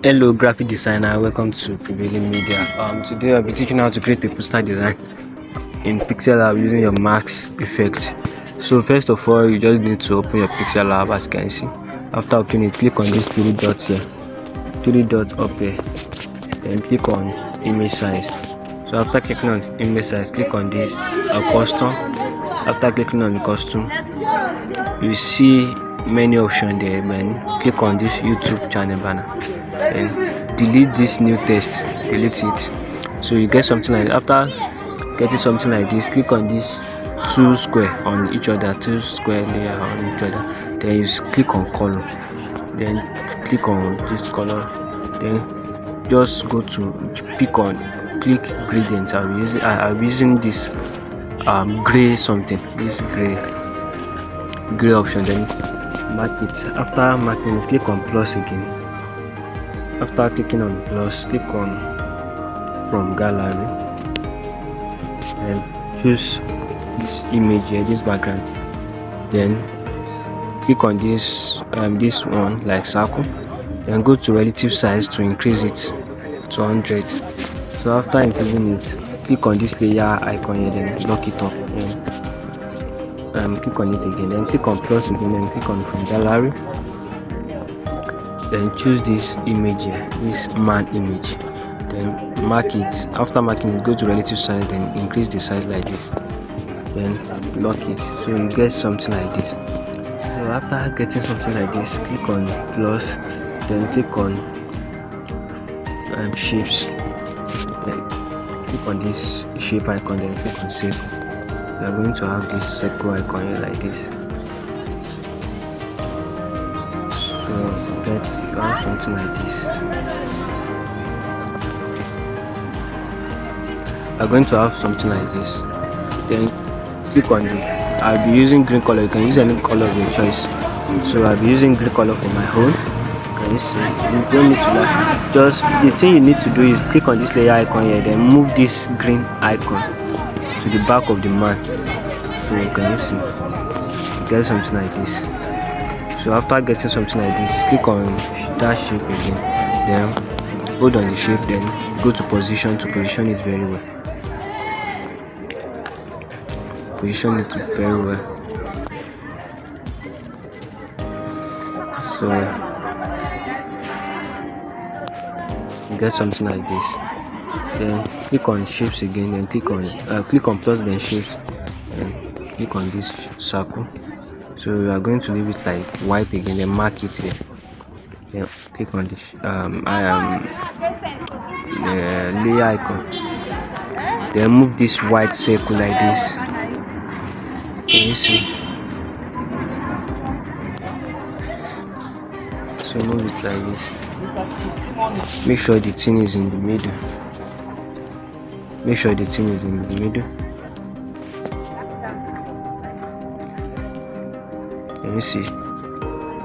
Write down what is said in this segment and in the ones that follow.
Hello graphic designer, welcome to Prevailing Media. Today I'll be teaching you how to create a poster design in Pixellab using your mask effect. So first of all, you just need to open your Pixellab as you can see. After opening it, click on these three dots here, three dots up there, then click on image size. So after clicking on image size, click on this custom. After clicking on the custom, you see many options there, man. Click on this YouTube channel banner and delete this new text, delete it. So you get something like after getting something like this, click on this two square on each other, two square layer on each other, then you click on color, then click on this color, then just go to click gradient. I'm using this gray something, this gray option, then mark it. After marking it, click on plus again. After clicking on plus, click on from gallery and choose this image here, this background, then click on this one like circle, then go to relative size to increase it to 100. So after increasing it, click on this layer icon here, then lock it up, and click on it again, then click on plus again, then click on from gallery, then choose this image here, this man image, then mark it. After marking it, go to relative size, then increase the size like this, then lock it. So you get something like this. So after getting something like this, click on plus, then click on shapes, then click on this shape icon, then click on circle. We are going to have this circle icon here like this. So you have something like this. We are going to have something like this. Then click on I'll be using green color. You can use any color of your choice. So I'll be using green color for my own. Can you see? You don't need to like, just the thing you need to do is click on this layer icon here, then move this green icon to the back of the man. So can you see? Get something like this. So after getting something like this, click on that shape again, then hold on the shape, then go to position to position it very well. Position it very well. So you get something like this. Then click on shapes again, then click on plus, then shapes, and click on this circle. So we are going to leave it like white again, then mark it here. Then click on this layer icon, then move this white circle like this. Can you see? So move it like this. Make sure the thing is in the middle. Make sure the thing is in the middle. Can you see?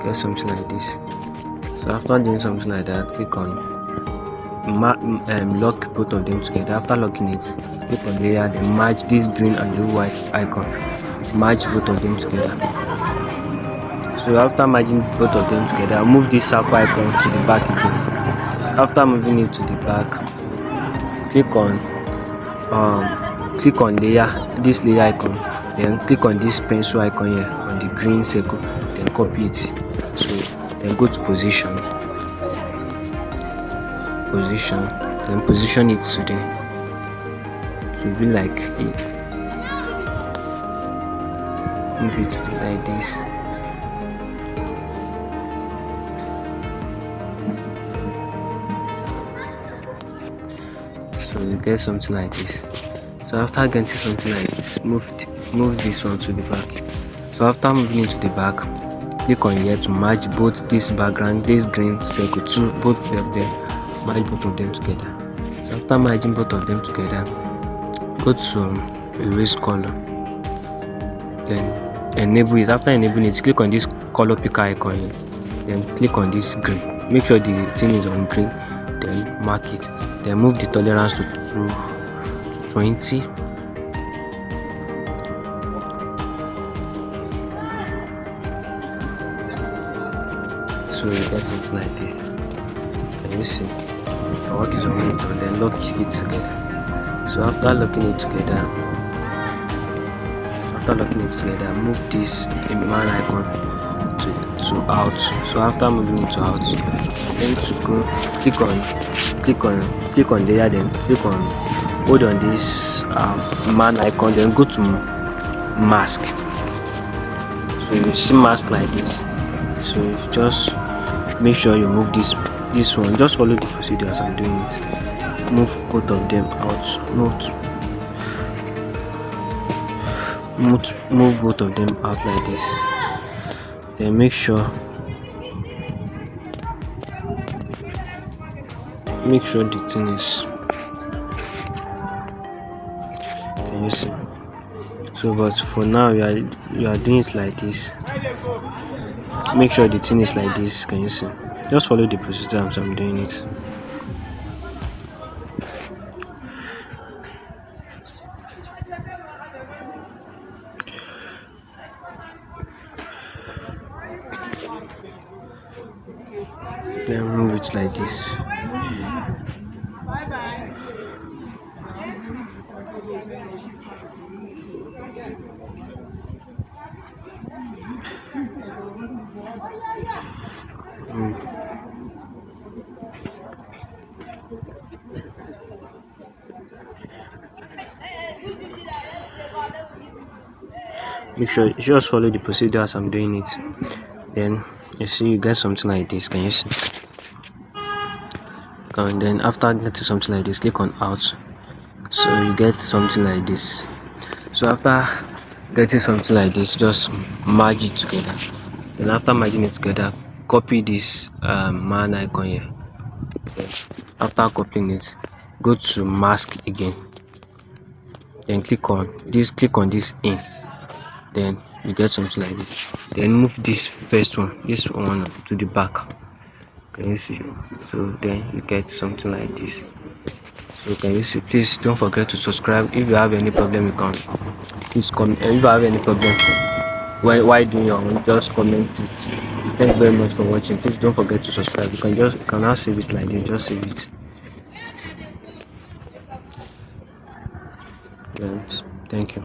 Get something like this. So after doing something like that, click on lock both of them together. After locking it, click on layer, then merge this green and the white icon. Merge both of them together. So after merging both of them together, move this circle icon to the back again. After moving it to the back, click on layer, this layer icon, then click on this pencil icon here on the green circle, then copy it. So then go to position, then position it to be like it. Move it like this. So you get something like this. So after getting something like this, move this one to the back. So after moving it to the back, click on here to merge both this background, this green circle, to both of them, merge both of them together. So after merging both of them together, go to erase color, then enable it. After enabling it, click on this color picker icon here, then click on this green. Make sure the thing is on green, then mark it, then move the tolerance to 20. So you get something like this. Can Can you see? My work is already done. Then lock it together. So after locking it together, move this man icon to out. So after moving it to out, then to go click on there, then click on hold on this man icon, then go to mask. So you see mask like this. So you just make sure you move this one. Just follow the procedure as I'm doing it. Move both of them out. Move both of them out like this. Then make sure the thing is, can you see? So but for now you are doing it like this. Make sure the thing is like this. Can you see? Just follow the procedure as I'm doing it. Then move it like this. Make sure you just follow the procedure as I'm doing it. Then you see you get something like this. Can you see? And then after getting something like this, click on out. So you get something like this. So after getting something like this, just merge it together. Then after merging it together, copy this man icon here. Then after copying it, go to mask again. Then click on this in. Then you get something like this. Then move this first one, this one to the back. Can you see? So then you get something like this. So can you see? Please don't forget to subscribe. If you have any problem, you can please comment. If you have any problem while doing your own, just comment it. Thank you very much for watching. Please don't forget to subscribe. You can now save it like this. Just save it. Thank you.